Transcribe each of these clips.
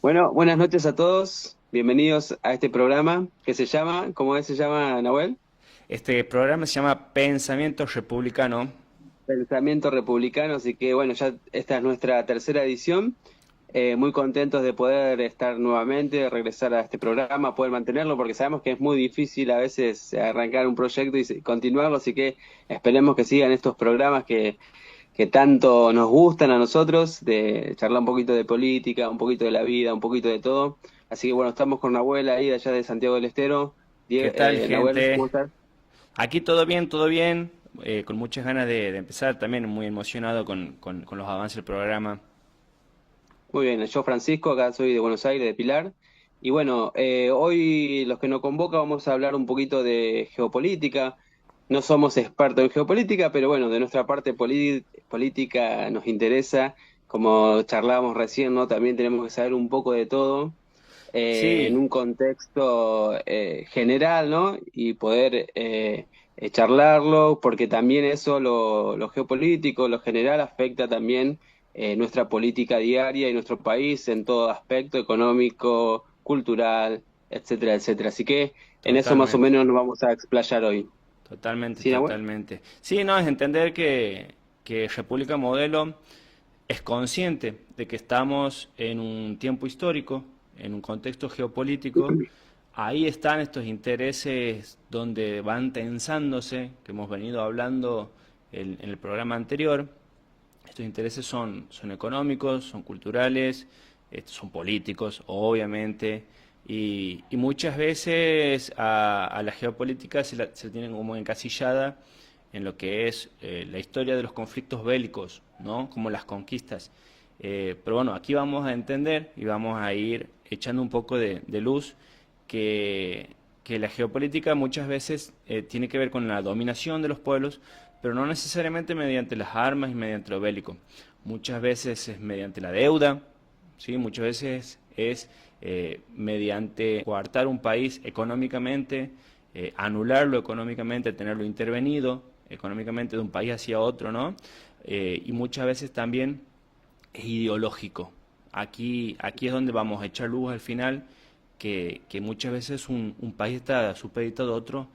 Bueno, buenas noches a todos. Bienvenidos a este programa que se llama, ¿cómo es? Se llama, Nahuel? Este programa se llama Pensamiento Republicano. Pensamiento Republicano. Así que bueno, ya esta es nuestra tercera edición. Muy contentos de poder estar nuevamente, de regresar a este programa, poder mantenerlo, porque sabemos que es muy difícil a veces arrancar un proyecto y continuarlo. Así que esperemos que sigan estos programas que tanto nos gustan a nosotros, de charlar un poquito de política, un poquito de la vida, un poquito de todo. Así que bueno, estamos con Nahuel ahí de allá de Santiago del Estero. ¿Qué tal, Nahuel, ¿cómo gente? estás? Aquí todo bien, todo bien. Con muchas ganas de empezar, también muy emocionado con los avances del programa. Muy bien, yo Francisco, acá soy de Buenos Aires, de Pilar. Y bueno, hoy los que nos convoca vamos a hablar un poquito de geopolítica. No somos expertos en geopolítica, pero bueno, de nuestra parte política nos interesa. Como charlábamos recién, ¿no? También tenemos que saber un poco de todo. En Sí, un contexto general, ¿no? Y poder charlarlo, porque también eso, lo geopolítico, lo general, afecta también nuestra política diaria y nuestro país en todo aspecto económico, cultural, etcétera, etcétera. Así que en eso más o totalmente, menos nos vamos a explayar hoy. totalmente, ¿Sí, Nahuel? totalmente. Sí, no, es entender que República Modelo es consciente de que estamos en un tiempo histórico, en un contexto geopolítico. Ahí están estos intereses donde van tensándose, que hemos venido hablando en el programa anterior. Estos intereses son económicos, son culturales, son políticos, obviamente, y muchas veces a la geopolítica se la tienen como encasillada en lo que es la historia de los conflictos bélicos, ¿no? Como las conquistas. Pero bueno, aquí vamos a entender y vamos a ir echando un poco de luz que, que la geopolítica muchas veces tiene que ver con la dominación de los pueblos, pero no necesariamente mediante las armas y mediante lo bélico. Muchas veces es mediante la deuda, ¿sí? Muchas veces es mediante coartar un país económicamente, anularlo económicamente, tenerlo intervenido económicamente de un país hacia otro, ¿no? Y muchas veces también es ideológico. Aquí es donde vamos a echar luz al final, que muchas veces un país está supeditado a otro,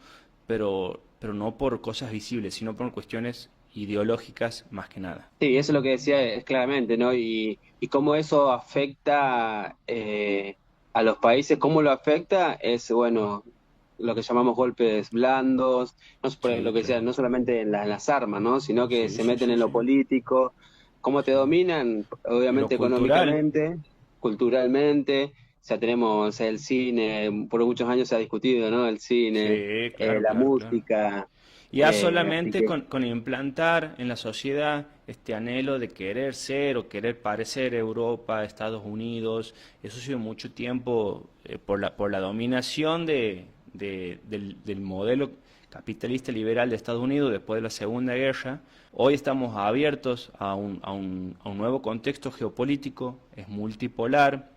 pero no por cosas visibles, sino por cuestiones ideológicas más que nada. Sí, eso es lo que decía es claramente, ¿no? Y cómo eso afecta a los países, cómo lo afecta es, bueno, lo que llamamos golpes blandos, no es por lo Sí, que decía, claro. no solamente en las armas, ¿no? Sino que Sí, se sí, meten sí, en lo sí. político, cómo te Sí. dominan, En lo obviamente cultural, económicamente, culturalmente, o sea, tenemos el cine, por muchos años se ha discutido, ¿no? El cine, sí, claro, la claro, claro. música, Ya así solamente que... con implantar en la sociedad este anhelo de querer ser o querer parecer Europa, Estados Unidos, eso ha sido mucho tiempo por la dominación del modelo capitalista liberal de Estados Unidos después de la Segunda Guerra. Hoy estamos abiertos a un nuevo contexto geopolítico, es multipolar.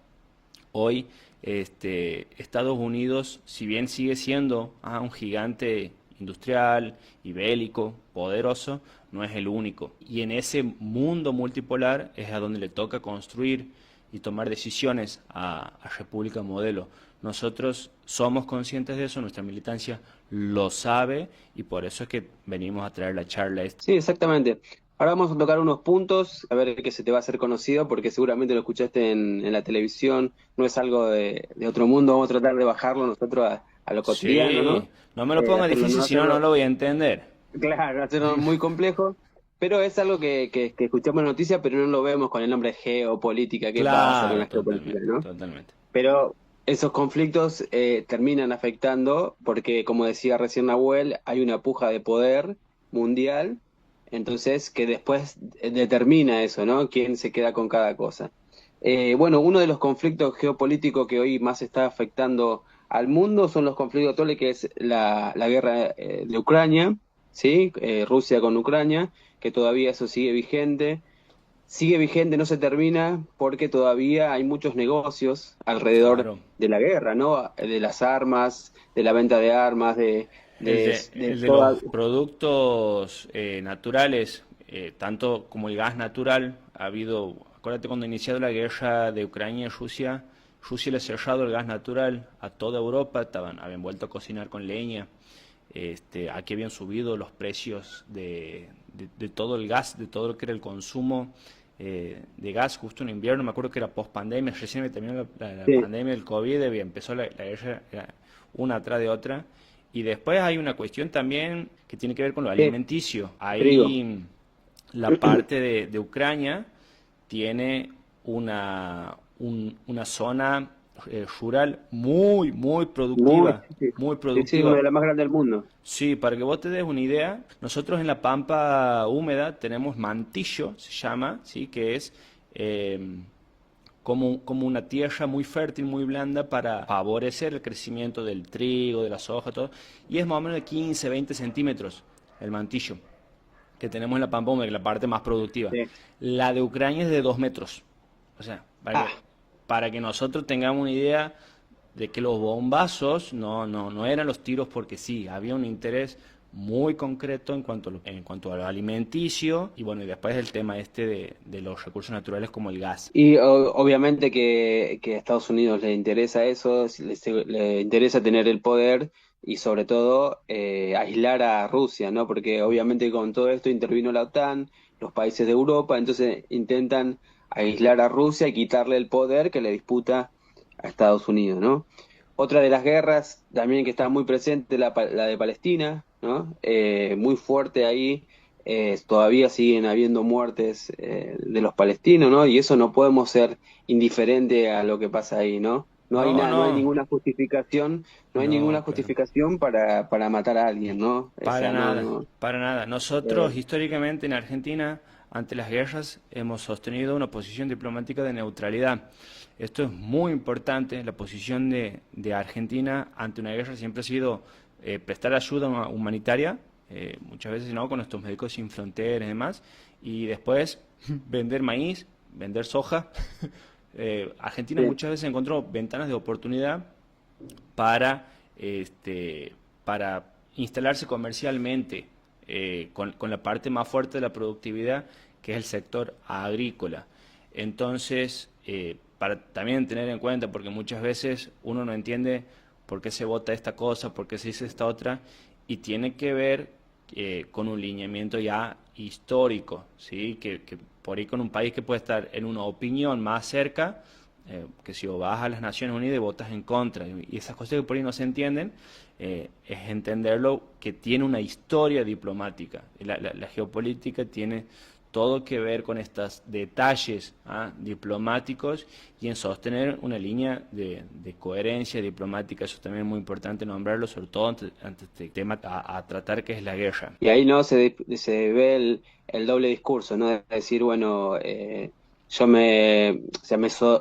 Hoy Estados Unidos, si bien sigue siendo un gigante industrial y bélico, poderoso, no es el único. Y en ese mundo multipolar es a donde le toca construir y tomar decisiones a República Modelo. Nosotros somos conscientes de eso, nuestra militancia lo sabe y por eso es que venimos a traer la charla esta. Sí, exactamente. Ahora vamos a tocar unos puntos, a ver qué se te va a hacer conocido, porque seguramente lo escuchaste en la televisión, no es algo de otro mundo, vamos a tratar de bajarlo nosotros a lo cotidiano, Sí, ¿no? no me lo ponga Hacerlo, difícil, no si no, no hacerlo, lo voy a entender. claro, hacerlo muy complejo, pero es algo que escuchamos en noticias, pero no lo vemos con el nombre de geopolítica, ¿qué pasa con Claro, la geopolítica, totalmente, ¿no? totalmente. Pero esos conflictos terminan afectando porque, como decía recién Nahuel, hay una puja de poder mundial, entonces que después determina eso, ¿no? ¿Quién se queda con cada cosa? Bueno, uno de los conflictos geopolíticos que hoy más está afectando al mundo son los conflictos actuales, que es la guerra de Ucrania, ¿sí? Rusia con Ucrania, que todavía eso sigue vigente, no se termina porque todavía hay muchos negocios alrededor Claro. de la guerra, ¿no? De las armas, de la venta de armas, de El de toda... los productos naturales, tanto como el gas natural, ha habido, acuérdate cuando iniciado la guerra de Ucrania y Rusia, Rusia le ha cerrado el gas natural a toda Europa, habían vuelto a cocinar con leña. Aquí habían subido los precios de todo el gas, de todo lo que era el consumo de gas justo en invierno. Me acuerdo que era post pandemia, recién terminó la Sí, pandemia del COVID y empezó la guerra una atrás de otra. Y después hay una cuestión también que tiene que ver con lo sí, alimenticio. trigo. Ahí la parte de Ucrania tiene una zona rural muy Muy, productiva, sí, sí. muy Sí, sí, una productiva. de las más grandes del mundo. Sí, para que vos te des una idea, nosotros en la pampa húmeda tenemos mantillo, se llama, ¿sí? Que es eh, como una tierra muy fértil, muy blanda para favorecer el crecimiento del trigo, de la soja, todo. Y es más o menos de 15, 20 centímetros el mantillo que tenemos en la pampa húmeda, que es la parte más productiva. Sí. La de Ucrania es de 2 metros. O sea, Ah, para que nosotros tengamos una idea de que los bombazos no eran los tiros porque sí, había un interés muy concreto en cuanto a lo alimenticio y bueno, y después el tema de los recursos naturales como el gas. y obviamente que a Estados Unidos le interesa eso, le interesa tener el poder y sobre todo aislar a Rusia, ¿no? Porque obviamente con todo esto intervino la OTAN, los países de Europa, entonces intentan aislar a Rusia y quitarle el poder que le disputa a Estados Unidos, ¿no? Otra de las guerras también que está muy presente, la de Palestina, ¿no? Muy fuerte ahí, todavía siguen habiendo muertes de los palestinos, ¿no? Y eso no podemos ser indiferente a lo que pasa ahí, ¿no? No hay No, nada, no hay no, ninguna justificación, no hay ninguna no, claro. justificación para matar a alguien, ¿no? O Para sea, no, nada, no. para nada. eh, Nosotros históricamente en Argentina, ante las guerras, hemos sostenido una posición diplomática de neutralidad. Esto es muy importante. La posición de Argentina ante una guerra siempre ha sido prestar ayuda humanitaria, muchas veces no, con nuestros médicos sin fronteras y demás, y después vender maíz, vender soja. Argentina sí, muchas veces encontró ventanas de oportunidad para, para instalarse comercialmente con la parte más fuerte de la productividad, que es el sector agrícola. Entonces, para también tener en cuenta, porque muchas veces uno no entiende por qué se vota esta cosa, por qué se dice esta otra, y tiene que ver con un lineamiento ya histórico, ¿sí? Que por ahí con un país que puede estar en una opinión más cerca, que si vas a las Naciones Unidas y votas en contra, y esas cosas que por ahí no se entienden, es entenderlo que tiene una historia diplomática. La geopolítica tiene todo que ver con estos detalles diplomáticos y en sostener una línea de coherencia diplomática. Eso también es muy importante nombrarlo, sobre todo ante este tema a tratar que es la guerra. y ahí no se ve el doble discurso, ¿no? Es decir, bueno, o sea,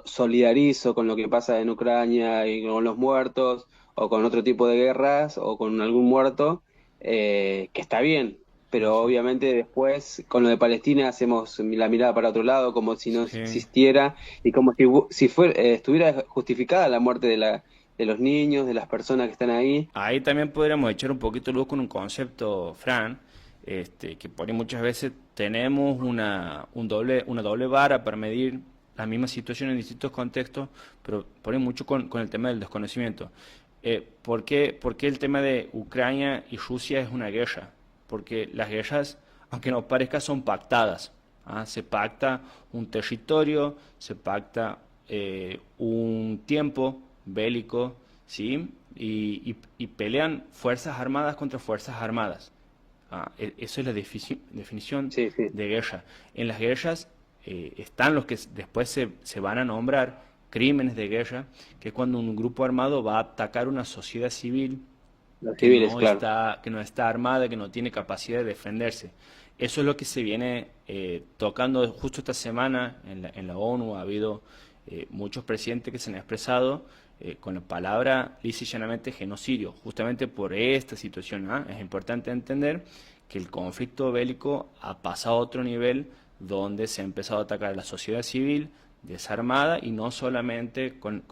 solidarizo con lo que pasa en Ucrania y con los muertos, o con otro tipo de guerras, o con algún muerto, que está bien, pero Ujú. obviamente después con lo de Palestina hacemos la mirada para otro lado, como si no Sí. existiera, y como si estuviera justificada la muerte de los niños, de las personas que están ahí. Ahí también podríamos echar un poquito luz con un concepto, Fran, que por ahí muchas veces tenemos una doble vara para medir la misma situación en distintos contextos, pero por ahí mucho con el tema del desconocimiento. ¿Por qué el tema de Ucrania y Rusia es una guerra? Porque las guerras, aunque no parezca, son pactadas. Se pacta un territorio, se pacta un tiempo bélico, ¿sí? Y pelean fuerzas armadas contra fuerzas armadas. Eso es la definición Sí, sí. de guerra. En las guerras están los que después se van a nombrar crímenes de guerra, que es cuando un grupo armado va a atacar una sociedad civil Los civiles, claro. que no está armada, que no tiene capacidad de defenderse. Eso es lo que se viene tocando justo esta semana en la ONU. Ha habido muchos presidentes que se han expresado con la palabra lisa y llanamente genocidio, justamente por esta situación. Es importante entender que el conflicto bélico ha pasado a otro nivel donde se ha empezado a atacar a la sociedad civil desarmada y no solamente con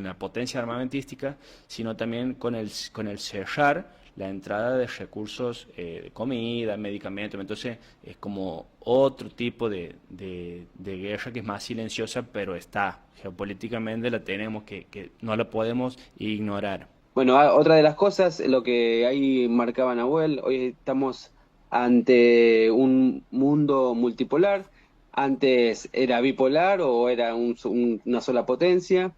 la potencia armamentística, sino también con el cerrar la entrada de recursos, de comida, medicamentos. Entonces es como otro tipo de guerra que es más silenciosa, pero está. Geopolíticamente la tenemos que no la podemos ignorar. Bueno, otra de las cosas, lo que ahí marcaba Nahuel, hoy estamos ante un mundo multipolar. Antes era bipolar o era una sola potencia.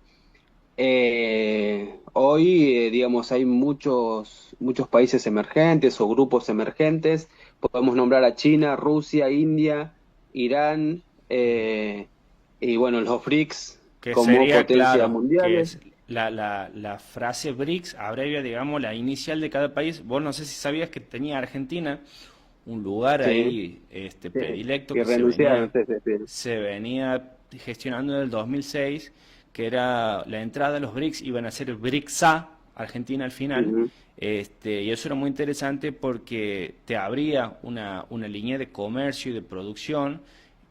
Hoy, digamos, hay muchos países emergentes o grupos emergentes. Podemos nombrar a China, Rusia, India, Irán, y bueno, los BRICS Que como sería, potencias claro, que mundiales. es la frase BRICS, abrevia, digamos, la inicial de cada país. Vos no sé si sabías que tenía Argentina un lugar Sí, ahí sí, predilecto que que renunciaron. Sí, sí, sí. se venía gestionando en el 2006, que era la entrada de los BRICS, iban a ser BRICSA, Argentina al final. Ujú. Y eso era muy interesante porque te abría una línea de comercio y de producción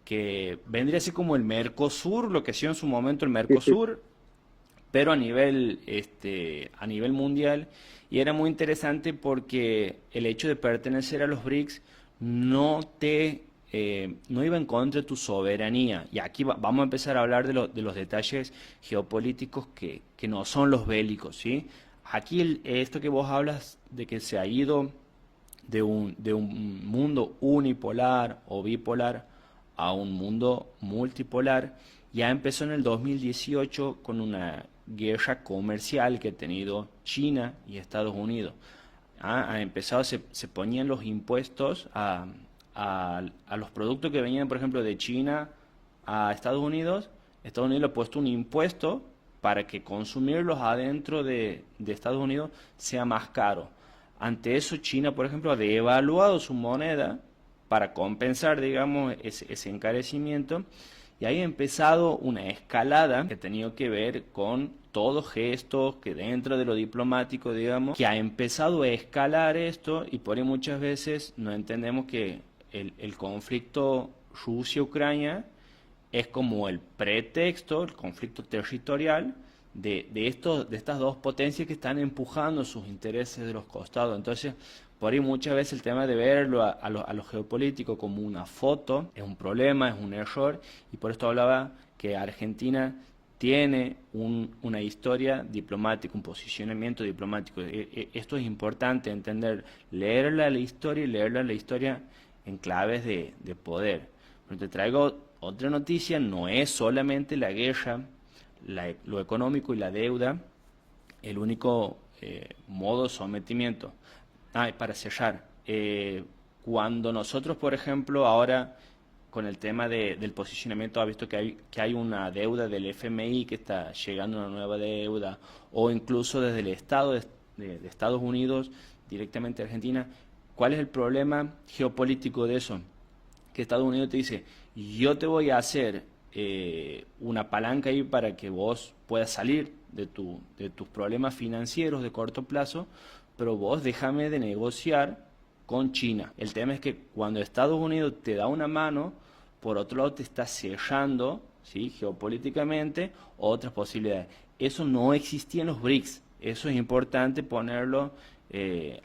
que vendría así como el Mercosur, lo que hacía en su momento el Sí, sí. Mercosur, pero a nivel mundial. Y era muy interesante porque el hecho de pertenecer a los BRICS no iba en contra de tu soberanía. Y aquí vamos a empezar a hablar de los detalles geopolíticos que no son los bélicos, ¿sí? Aquí esto que vos hablas de que se ha ido de un mundo unipolar o bipolar a un mundo multipolar, ya empezó en el 2018 con una guerra comercial que ha tenido China y Estados Unidos. Ha empezado, se ponían los impuestos a los productos que venían, por ejemplo, de China a Estados Unidos. Estados Unidos le ha puesto un impuesto para que consumirlos adentro de Estados Unidos sea más caro. Ante eso, China, por ejemplo, ha devaluado su moneda para compensar, digamos, ese encarecimiento. Y ahí ha empezado una escalada que ha tenido que ver con todos gestos que dentro de lo diplomático, digamos, que ha empezado a escalar esto y por ahí muchas veces no entendemos que el conflicto Rusia-Ucrania es como el pretexto, el conflicto territorial de estas dos potencias que están empujando sus intereses de los costados. Entonces, por ahí muchas veces el tema de verlo a lo geopolítico como una foto es un problema, es un error, y por esto hablaba que Argentina tiene una historia diplomática, un posicionamiento diplomático. Esto es importante entender, leerla la historia y leerla la historia en claves de poder. Pero te traigo otra noticia, no es solamente la guerra, lo económico y la deuda el único modo de sometimiento. Ah, y para cerrar, cuando nosotros, por ejemplo, ahora con el tema del posicionamiento, ha visto que hay una deuda del FMI que está llegando una nueva deuda, o incluso desde el Estado de Estados Unidos directamente a Argentina, ¿cuál es el problema geopolítico de eso? Que Estados Unidos te dice, yo te voy a hacer una palanca ahí para que vos puedas salir de tus problemas financieros de corto plazo, pero vos déjame de negociar con China. El tema es que cuando Estados Unidos te da una mano, por otro lado te está cerrando, ¿sí?, geopolíticamente otras posibilidades. Eso no existía en los BRICS. Eso es importante ponerlo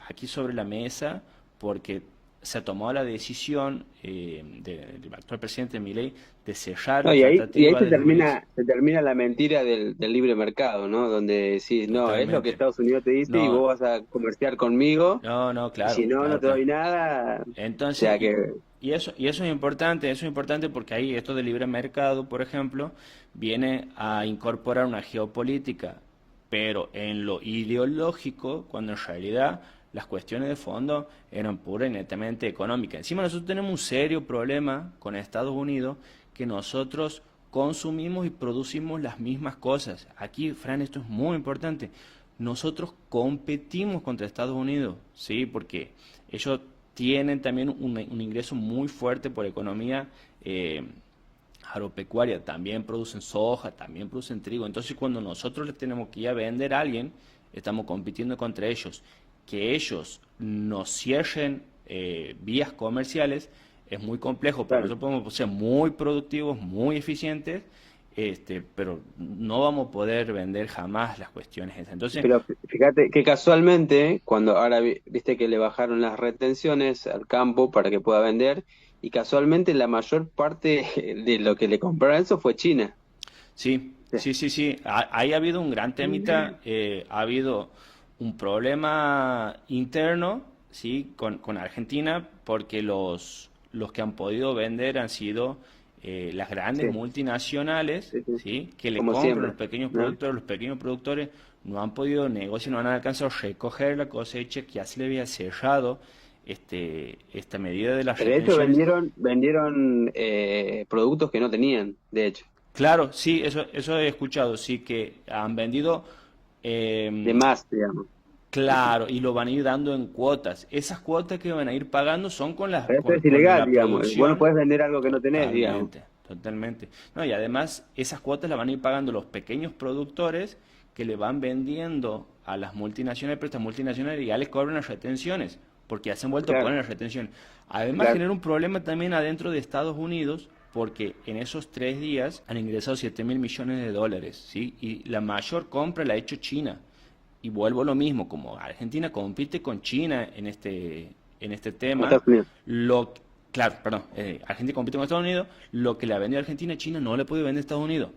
aquí sobre la mesa porque se tomó la decisión del actual presidente Milei de cerrar No, la y ahí tratativa de los BRICS. se termina la mentira del libre mercado, ¿no? Donde decís, no, es lo que Totalmente. Estados Unidos te dice y No, vos vas a comerciar conmigo, no, no, y si claro, no, no claro, te claro. doy nada. O Entonces, sea que, eso es importante porque ahí esto de libre mercado, por ejemplo, viene a incorporar una geopolítica, pero en lo ideológico, cuando en realidad las cuestiones de fondo eran pura y netamente económicas. Encima nosotros tenemos un serio problema con Estados Unidos, que nosotros consumimos y producimos las mismas cosas. Aquí, Fran, esto es muy importante. Nosotros competimos contra Estados Unidos, ¿sí? Porque ellos tienen también un ingreso muy fuerte por economía agropecuaria, también producen soja, también producen trigo. Entonces, cuando nosotros le tenemos que ir a vender a alguien, estamos compitiendo contra ellos. Que ellos nos cierren vías comerciales es muy complejo, pero claro. nosotros podemos ser muy productivos, muy eficientes pero no vamos a poder vender jamás las cuestiones esas. Entonces, Pero fíjate que casualmente, cuando ahora viste que le bajaron las retenciones al campo para que pueda vender, y casualmente la mayor parte de lo que le compraron eso fue China. sí, sí, sí, sí. Ahí ha habido un gran temita, ha habido un problema interno, sí, con Argentina, porque los que han podido vender han sido las Sí, grandes multinacionales, sí, sí, sí, que le como compran a siempre, los pequeños ¿no? productores. Los pequeños productores no han podido negociar, no han alcanzado a recoger la cosecha que ya se le había cerrado esta medida de las De hecho, retenciones. vendieron productos que no tenían, de hecho, Claro, sí, eso he escuchado, sí, que han vendido, de eh, más, digamos. claro, y lo van a ir dando en cuotas. Esas cuotas que van a ir pagando son con Pero eso es con ilegal, la digamos. Vos no producción. podés vender algo que no tenés, digamos. Totalmente, totalmente. No, y además esas cuotas las van a ir pagando los pequeños productores que le van vendiendo a las multinacionales, pero estas multinacionales ya les cobran las retenciones, porque ya se han vuelto a Claro, poner las retenciones. Además claro. genera un problema también adentro de Estados Unidos, porque en esos 3 días han ingresado 7.000 millones de dólares, ¿sí? Y la mayor compra la ha hecho China. Y vuelvo a lo mismo, como Argentina compite con China en este Con tema, Estados Unidos. lo, claro, perdón, Argentina compite con Estados Unidos, lo que le ha vendido a Argentina, China no le puede vender a Estados Unidos.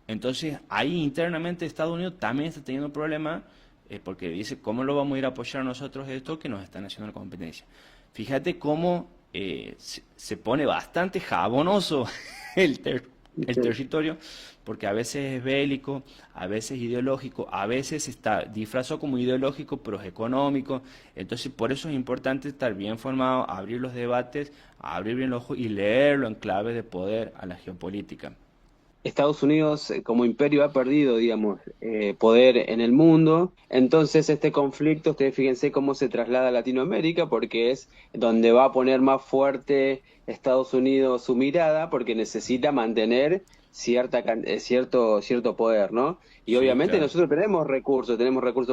Entonces, ahí internamente Estados Unidos también está teniendo problemas porque dice, ¿cómo lo vamos a ir a apoyar nosotros esto que nos están haciendo la competencia? Fíjate cómo se pone bastante jabonoso el, el Sí. territorio, porque a veces es bélico, a veces ideológico, a veces está disfrazado como ideológico, pero es económico. Entonces, por eso es importante estar bien formado, abrir los debates, abrir bien los ojos y leerlo en clave de poder a la geopolítica. Estados Unidos como imperio ha perdido, digamos, poder en el mundo. Entonces este conflicto, ustedes fíjense cómo se traslada a Latinoamérica, porque es donde va a poner más fuerte Estados Unidos su mirada, porque necesita mantener cierto poder, ¿no? Y Sí, obviamente claro. nosotros tenemos recursos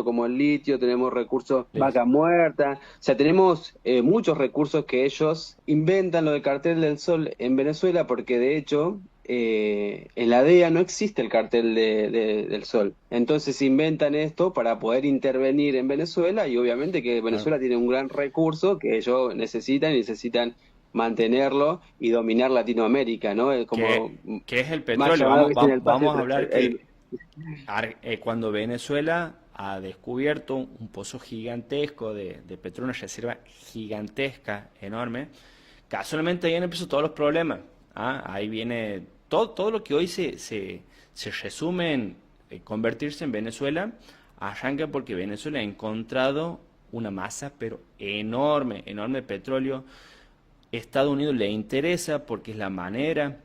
como el litio, tenemos recursos Listo. vaca muerta, o sea, tenemos muchos recursos que ellos inventan lo del cartel del Sol en Venezuela, porque de hecho en la DEA no existe el cartel del Sol. Entonces inventan esto para poder intervenir en Venezuela y obviamente que Claro. Venezuela tiene un gran recurso que ellos necesitan y necesitan mantenerlo y dominar Latinoamérica, ¿no? Es como ¿Qué es el más petróleo? llamado, Vamos, viste, en el pase. vamos a hablar que cuando Venezuela ha descubierto un pozo gigantesco de petróleo, una reserva gigantesca, enorme, casualmente ahí empezó todos los problemas. ¿Ah? Ahí viene todo lo que hoy se resume en convertirse en Venezuela, arranca porque Venezuela ha encontrado una masa, pero enorme, enorme de petróleo. Estados Unidos le interesa porque es la manera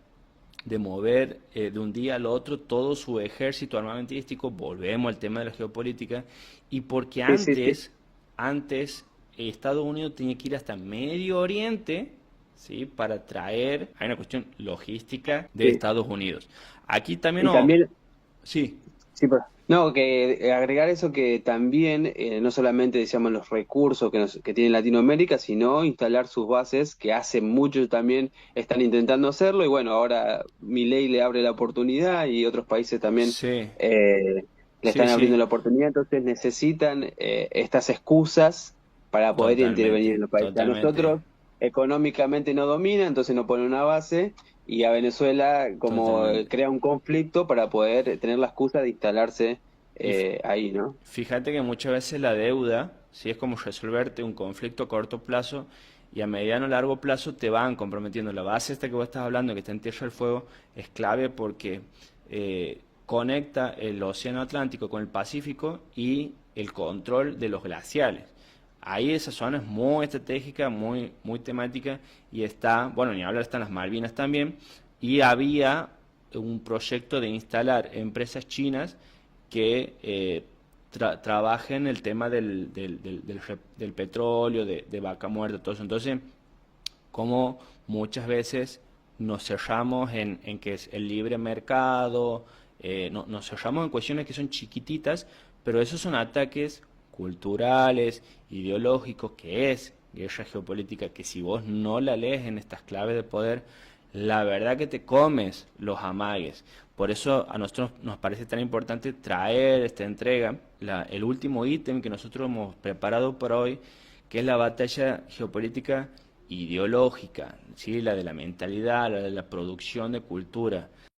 de mover de un día al otro todo su ejército armamentístico, volvemos al tema de la geopolítica, y porque Sí, sí, sí, antes Estados Unidos tenía que ir hasta Medio Oriente, ¿sí? Para traer, hay una cuestión logística de sí. Estados Unidos. Aquí también Y no, también, sí, sí, no, que agregar eso que también no solamente decíamos los recursos que tiene Latinoamérica, sino instalar sus bases, que hace mucho también están intentando hacerlo, y bueno, ahora Milei le abre la oportunidad y otros países también sí, le sí, están abriendo sí, la oportunidad, entonces necesitan estas excusas para poder intervenir totalmente, en los países. A totalmente, nosotros económicamente no domina, entonces no pone una base y a Venezuela como totalmente. crea un conflicto para poder tener la excusa de instalarse Y ahí, ¿no? fíjate que muchas veces la deuda, si es como resolverte un conflicto a corto plazo y a mediano o largo plazo te van comprometiendo. La base esta que vos estás hablando, que está en Tierra del Fuego, es clave porque conecta el Océano Atlántico con el Pacífico y el control de los glaciales. Ahí esa zona es muy estratégica, muy, muy temática y está, bueno, ni hablar, están las Malvinas también, y había un proyecto de instalar empresas chinas que trabajen el tema del petróleo, de vaca muerta, todo eso. Entonces, como muchas veces nos cerramos en que es el libre mercado, nos cerramos en cuestiones que son chiquititas, pero esos son ataques culturales, ideológicos, que es guerra geopolítica, que si vos no la lees en estas claves de poder, la verdad que te comes los amagues. Por eso a nosotros nos parece tan importante traer esta entrega, el último ítem que nosotros hemos preparado para hoy, que es la batalla geopolítica ideológica, ¿sí? La de la mentalidad, la de la producción de cultura.